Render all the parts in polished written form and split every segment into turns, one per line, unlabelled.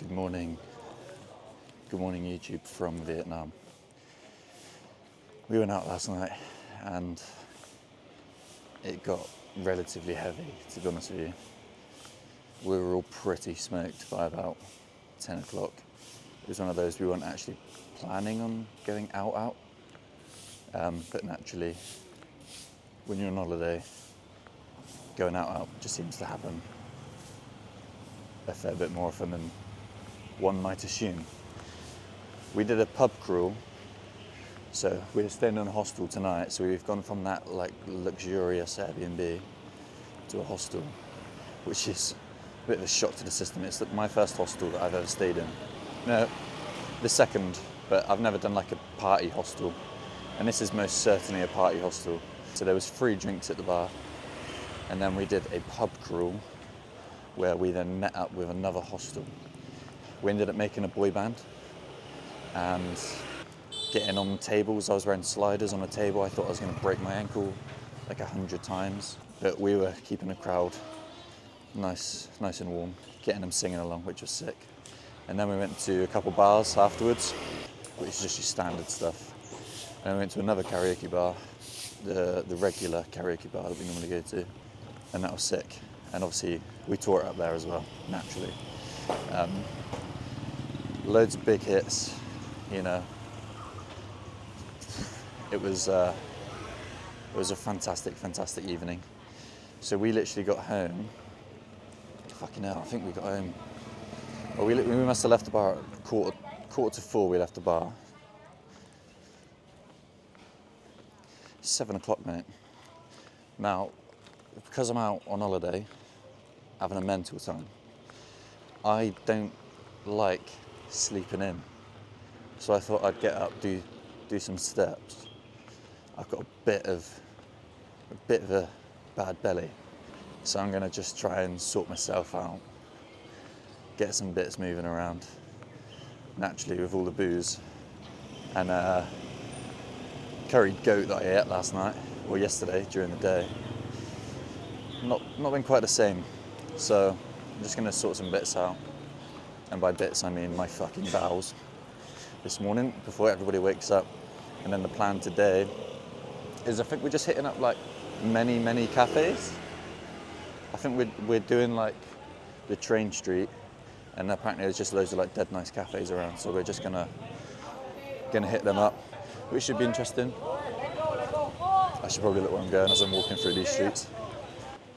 Good morning. Good morning, YouTube from Vietnam. We went out last night and it got relatively heavy, to be honest with you. We were all pretty smoked by about 10 o'clock. It was one of those we weren't actually planning on going out. But naturally, when you're on holiday, going out just seems to happen a fair bit more often than one might assume. We did a pub crawl, so we're staying in a hostel tonight, so we've gone from that like luxurious Airbnb to a hostel, which is a bit of a shock to the system. It's my first hostel that I've ever stayed in. No, the second, but I've never done like a party hostel, and this is most certainly a party hostel. So there was free drinks at the bar, and then we did a pub crawl where we then met up with another hostel. We ended up making a boy band and getting on tables. I was wearing sliders on a table. I thought I was going to break my ankle like 100 times, but we were keeping the crowd nice and warm, getting them singing along, which was sick. And then we went to a couple bars afterwards, which is just your standard stuff. And we went to another karaoke bar, the regular karaoke bar that we normally go to, and that was sick. And obviously we tore it up there as well, naturally. Loads of big hits, you know. It was a fantastic evening. So we literally got home. Fucking hell, I think we got home. Well, we must have left the bar at quarter to 4. We left the bar. 7 o'clock, mate. Now, because I'm out on holiday, having a mental time, I don't like sleeping in. So I thought I'd get up, do some steps. I've got a bit of a bad belly, so I'm gonna just try and sort myself out, get some bits moving around. Naturally, with all the booze and curried goat that I ate last night or yesterday during the day, not been quite the same. So I'm just gonna sort some bits out, and by bits I mean my fucking bowels. This morning before everybody wakes up. And then the plan today is, I think we're just hitting up like many cafes. I think we're doing like the train street, and apparently there's just loads of like dead nice cafes around, so we're just gonna hit them up, which should be interesting. I should probably look where I'm going as I'm walking through these streets.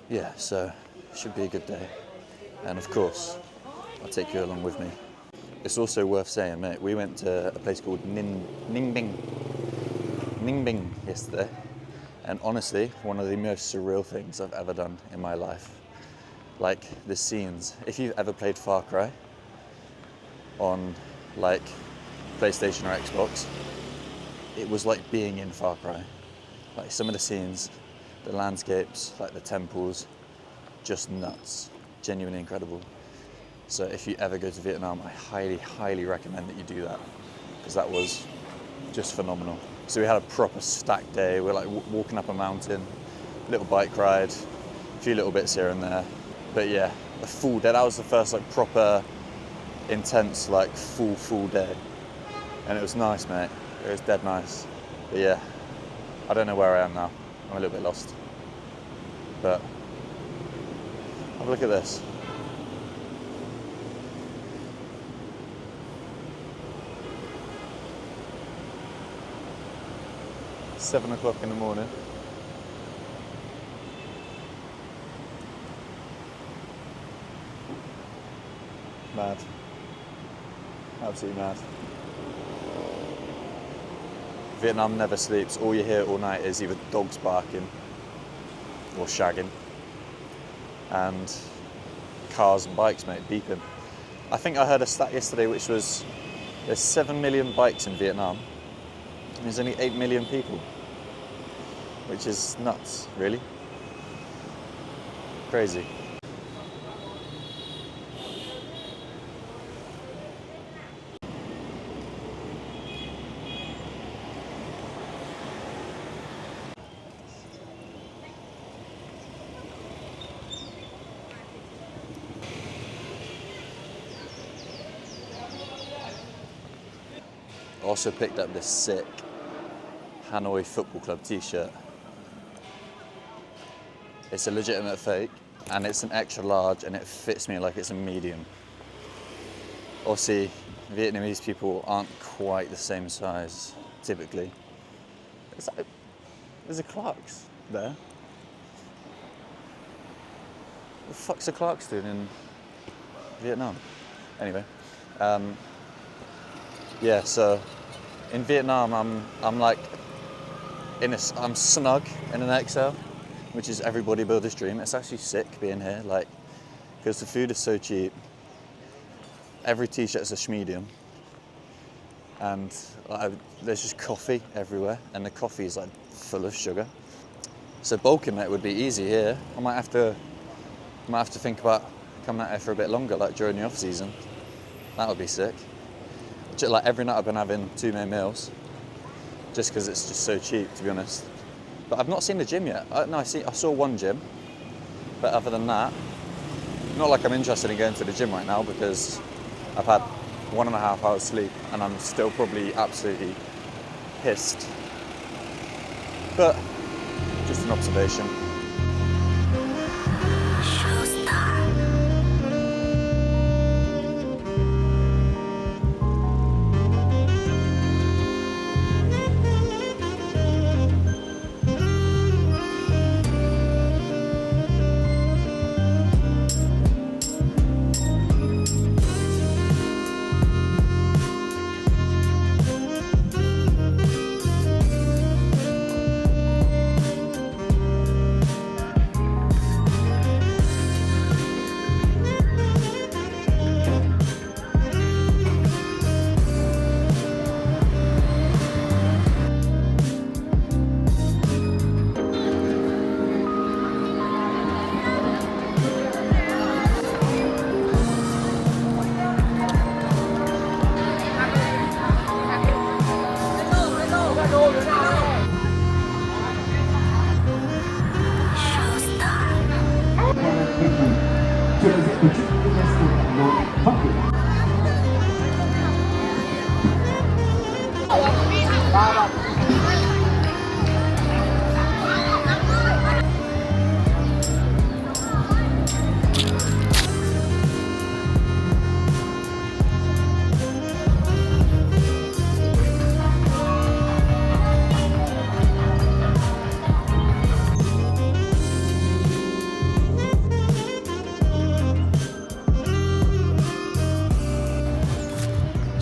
Yeah, so it should be a good day, and of course I'll take you along with me. It's also worth saying, mate, we went to a place called Ninh Binh yesterday, and honestly, one of the most surreal things I've ever done in my life. Like the scenes, if you've ever played Far Cry on like PlayStation or Xbox, it was like being in Far Cry. Like some of the scenes, the landscapes, like the temples, just nuts, genuinely incredible. So if you ever go to Vietnam, I highly recommend that you do that, because that was just phenomenal. So we had a proper stacked day. We're like walking up a mountain, little bike ride, a few little bits here and there. But yeah, a full day. That was the first like proper, intense, like full day. And it was nice, mate. It was dead nice. But yeah, I don't know where I am now. I'm a little bit lost. But have a look at this. It's 7 o'clock in the morning. Mad. Absolutely mad. Vietnam never sleeps. All you hear all night is either dogs barking or shagging, and cars and bikes, mate, beeping. I think I heard a stat yesterday which was there's 7 million bikes in Vietnam, and there's only 8 million people, which is nuts, really. Crazy. also picked up this sick Hanoi Football Club t-shirt. It's a legitimate fake, and it's an extra large, and it fits me like it's a medium. Obviously, Vietnamese people aren't quite the same size, typically. There's a Clarks there. What the fuck's a Clarks doing in Vietnam? Anyway, yeah. So in Vietnam, I'm like I'm snug in an XL, which is every bodybuilder's dream. It's actually sick being here, like, because the food is so cheap. Every t-shirt is a medium, and there's just coffee everywhere, and the coffee is like full of sugar. So bulking it would be easy here. I might have to think about coming out here for a bit longer, like during the off season. That would be sick. Like every night I've been having 2 main meals, just because it's just so cheap, to be honest. But I've not seen the gym yet. I saw one gym, but other than that, not like I'm interested in going to the gym right now, because I've had 1.5 hours sleep and I'm still probably absolutely pissed. But just an observation.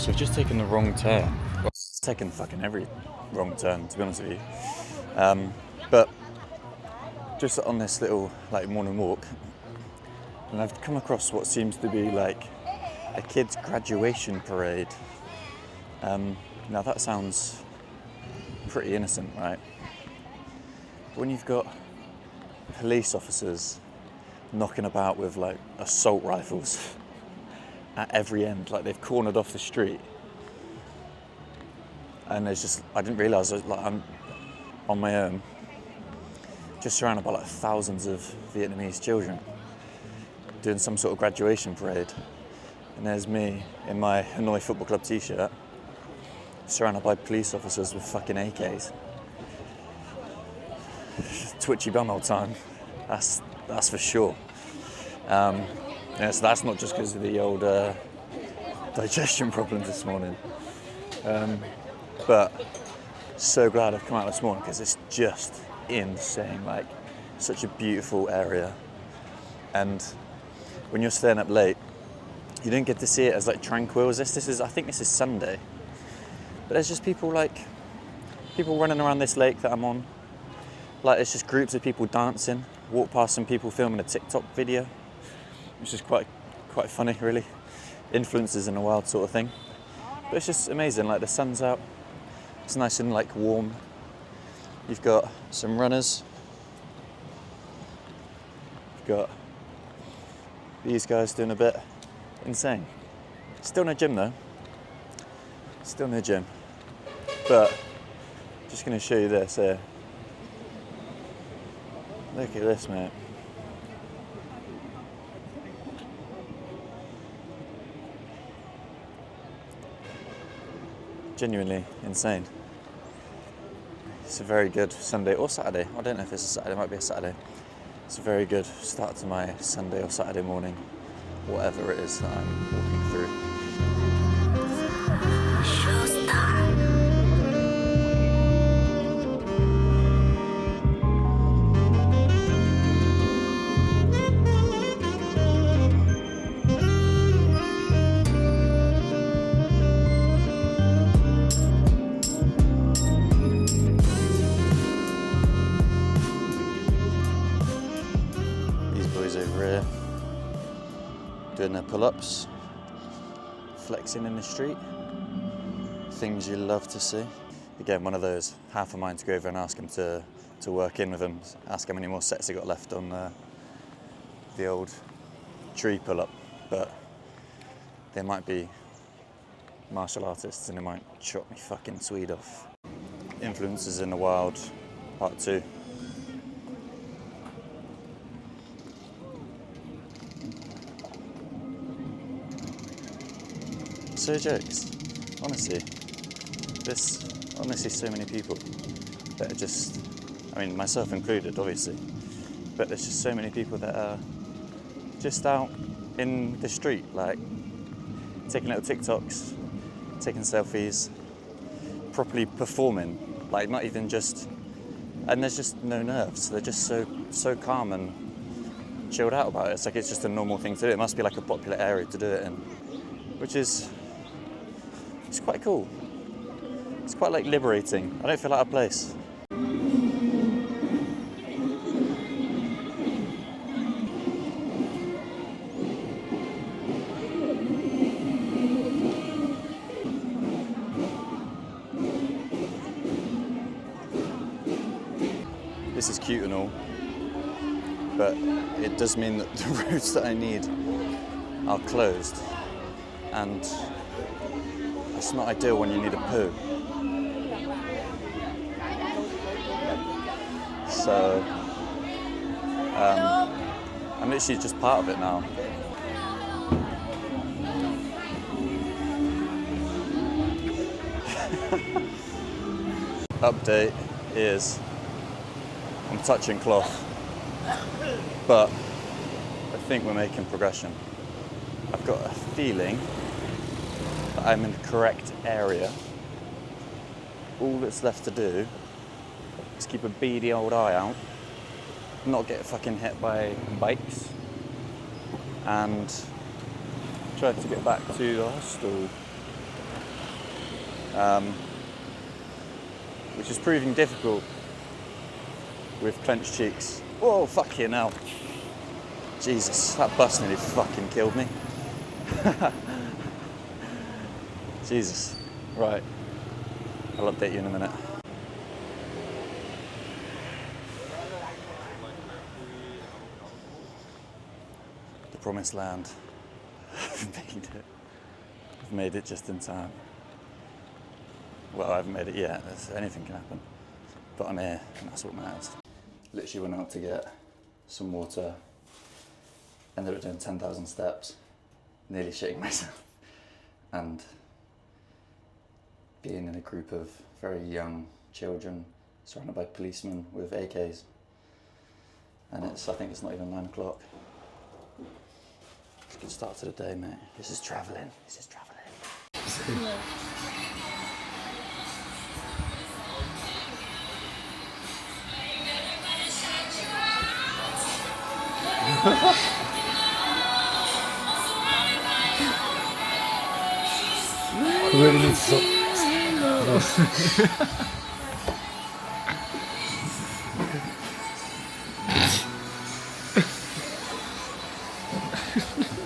So I've just taken the wrong turn. Well, it's taken fucking every wrong turn, to be honest with you. But just on this little morning walk, and I've come across what seems to be like a kid's graduation parade. Now that sounds pretty innocent, right? But when you've got police officers knocking about with like assault rifles at every end, like they've cornered off the street, and there's just, I didn't realise I'm on my own, just surrounded by like thousands of Vietnamese children doing some sort of graduation parade, and there's me in my Hanoi Football Club t-shirt surrounded by police officers with fucking AKs. Twitchy bum all time, that's for sure. Yeah, so that's not just because of the old digestion problems this morning, but so glad I've come out this morning, because it's just insane, like such a beautiful area. And when you're staying up late, you don't get to see it as like tranquil as this. I think this is Sunday, but there's just people running around this lake that I'm on. Like, it's just groups of people dancing. Walk past some people filming a TikTok video, which is quite funny, really. Influencers in a wild sort of thing. But it's just amazing, like the sun's out, it's nice and like warm. You've got some runners. You've got these guys doing a bit. Insane. Still no gym though. Still no gym. But just gonna show you this here. Look at this, mate. genuinely insane. It's a very good Sunday or Saturday. I don't know if it's a Saturday, it might be a Saturday. It's a very good start to my Sunday or Saturday morning, whatever it is that I'm walking through. Over here doing their pull-ups, flexing in the street, things you love to see. Again, one of those, half of mine to go over and ask him to work in with him, ask how many more sets he got left on the old tree pull-up, but they might be martial artists and they might chop me fucking Swede off. Influences in the Wild, Part 2. So jokes, honestly. There's honestly so many people that are just, I mean myself included obviously, but there's just so many people that are just out in the street, like taking little TikToks, taking selfies, properly performing, like not even just, and there's just no nerves. They're just so calm and chilled out about it. It's like it's just a normal thing to do. It must be like a popular area to do it in, which is, it's quite cool. It's quite like liberating. I don't feel out of place. This is cute and all, but it does mean that the roads that I need are closed, and it's not ideal when you need a poo. So I'm literally just part of it now. Update is I'm touching cloth, but I think we're making progression. I've got a feeling that I'm in the correct area. All that's left to do is keep a beady old eye out, not get fucking hit by bikes, and try to get back to the hostel. Which is proving difficult with clenched cheeks. Whoa, fucking hell. Jesus, that bus nearly fucking killed me. Jesus. Right. I'll update you in a minute. The promised land. I've made it. I've made it just in time. Well, I haven't made it yet. Anything can happen. But I'm here, and that's what matters. Literally went out to get some water. Ended up doing 10,000 steps. Nearly shitting myself. And being in a group of very young children surrounded by policemen with AKs. And I think it's not even 9 o'clock. It's a good start to the day, mate. This is travelling. This is travelling.
really need to stop.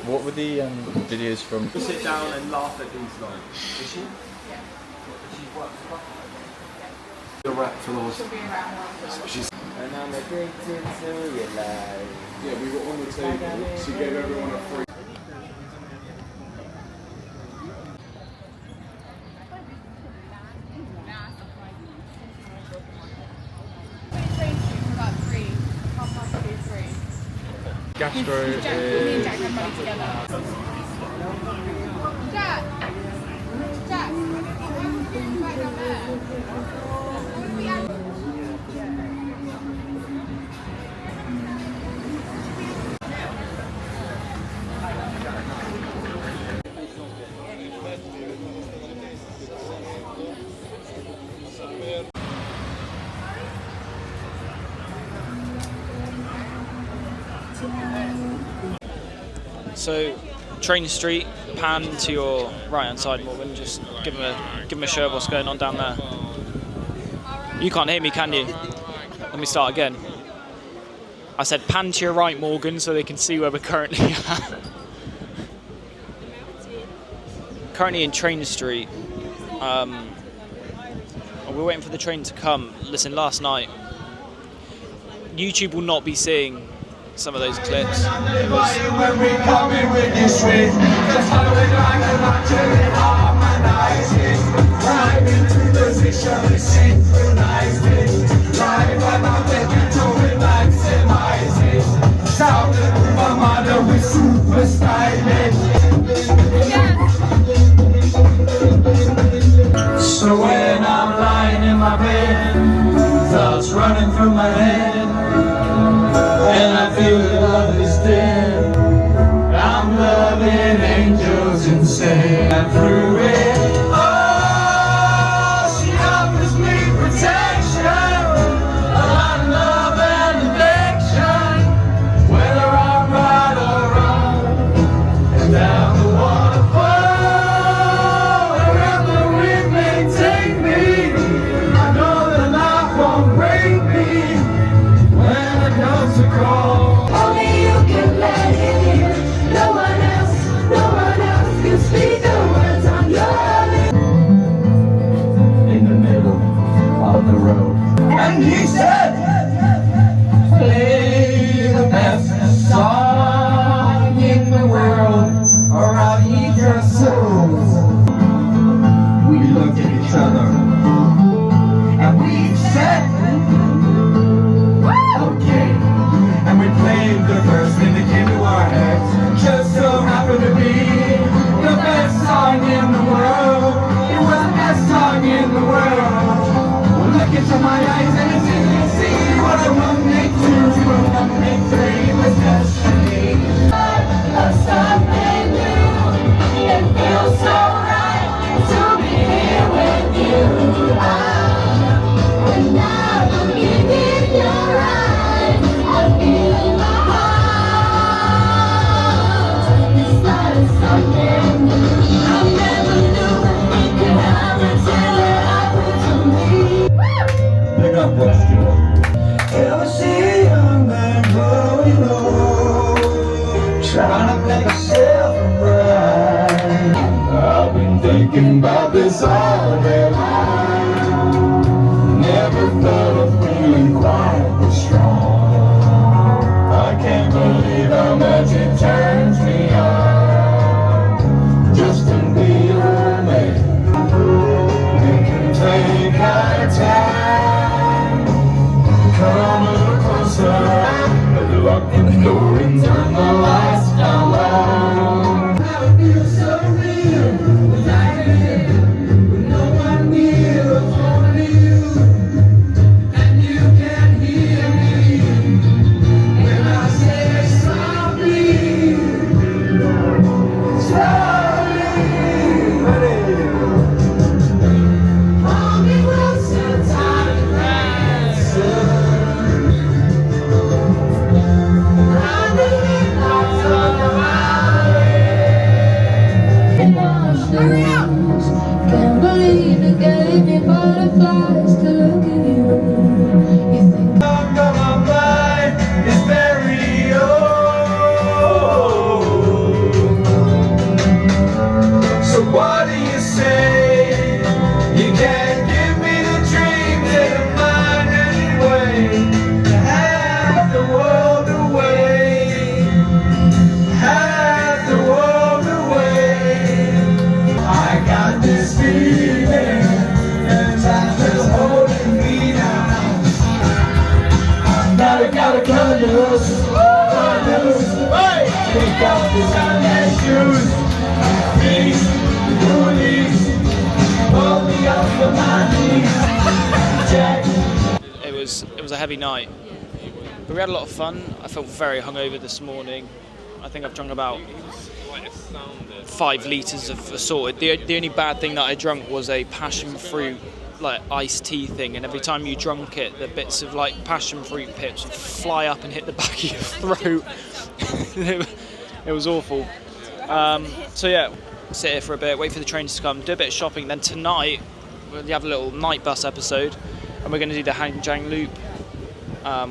What were the videos from?
We sit down and laugh at these lines. Is she?
Yeah.
She's worked a rap for those.
She'll be around.
She's.
And I'm addicted to your life.
Yeah, we were on the table. She gave everyone a free.
Gastro
Me and
is...
Jack have money together. Jack! So, Train Street, pan to your right-hand side, Morgan. Just give him a show of what's going on down there. You can't hear me, can you? Let me start again. I said pan to your right, Morgan, so they can see where we're currently at. Currently in Train Street. We're waiting for the train to come. Listen, last night, YouTube will not be seeing some of those clips. It was
so when I'm lying in my bed, thoughts running through my head, and I feel that love is dead, I'm loving angels instead. And through it, oh, she offers me protection, a lot of love and affection, whether I'm right or wrong, and down the waterfall, wherever it may take me, I know that life won't break me when it comes to call.
Only you can let it in. No one else can speak the words on your lips.
In the middle of the road, and he said, play the best song in the world, or I'll eat your souls. We looked at each other, and we said, okay, and we played the first thing that came to our heads. Just so happened to be the best song in the world. It was the best song in the world. Well, look into my eyes and it's easy to see what a 1 make 2, what a 1 make 3 was destiny.
Of something new. It feels so right to be here with you. When I look in your eyes, I feel in my heart. The start of something new. I never knew it could happen till it happened to me.
Pick up what's good. Ever see a young man growing old, trying to make himself right? I've been thinking about this all day long. Never thought of feeling quite this strong. I can't believe how much it turns me on just to be your man. We can take our time, come a little closer, lock the door and turn the lights down low. How it feels so real, like it, with no one near, only you, and you can hear me when I say softly, softly.
Hold me closer, time to answer. Can't believe it gave me butterflies to look at you. You think
My mind is very old. So what do you say? You can't give me the dreams in mind anyway. Have the world away. Have the world away. I got this feeling, and time is holding me down. Now I gotta cut loose, hey! Take off the Sunday shoes, please, police, pull me up from my knees. Jack.
It was a heavy night, but we had a lot of fun. I felt very hungover this morning. I think I've drunk about 5 litres of assorted. The only bad thing that I drunk was a passion fruit like iced tea thing, and every time you drunk it, the bits of like passion fruit pips would fly up and hit the back of your throat. It was awful. So yeah, sit here for a bit, wait for the trains to come, do a bit of shopping. Then tonight we'll have a little night bus episode, and we're going to do the Hang Jang Loop,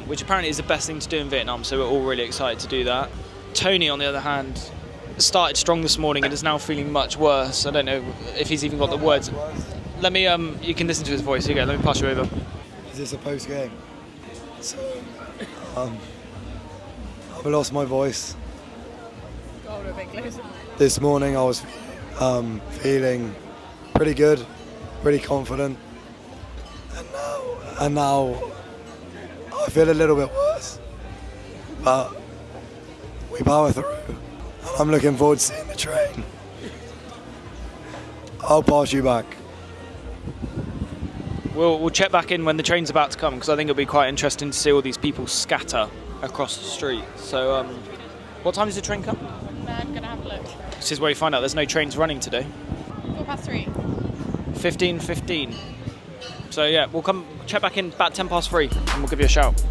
which apparently is the best thing to do in Vietnam. So we're all really excited to do that. Tony, on the other hand, started strong this morning and is now feeling much worse. I don't know if he's even got the words. Let me, you can listen to his voice. Here you go, let me pass you over.
Is this a post game? So, I've lost my voice. This morning I was feeling pretty good, pretty confident, and now I feel a little bit worse. But we power through. I'm looking forward to seeing the train. I'll pass you back.
We'll check back in when the train's about to come, because I think it'll be quite interesting to see all these people scatter across the street. So, what time does the train come?
I'm going to have a look.
This is where you find out there's no trains running today.
3:15.
15:15. So yeah, we'll come check back in about 3:10, and we'll give you a shout.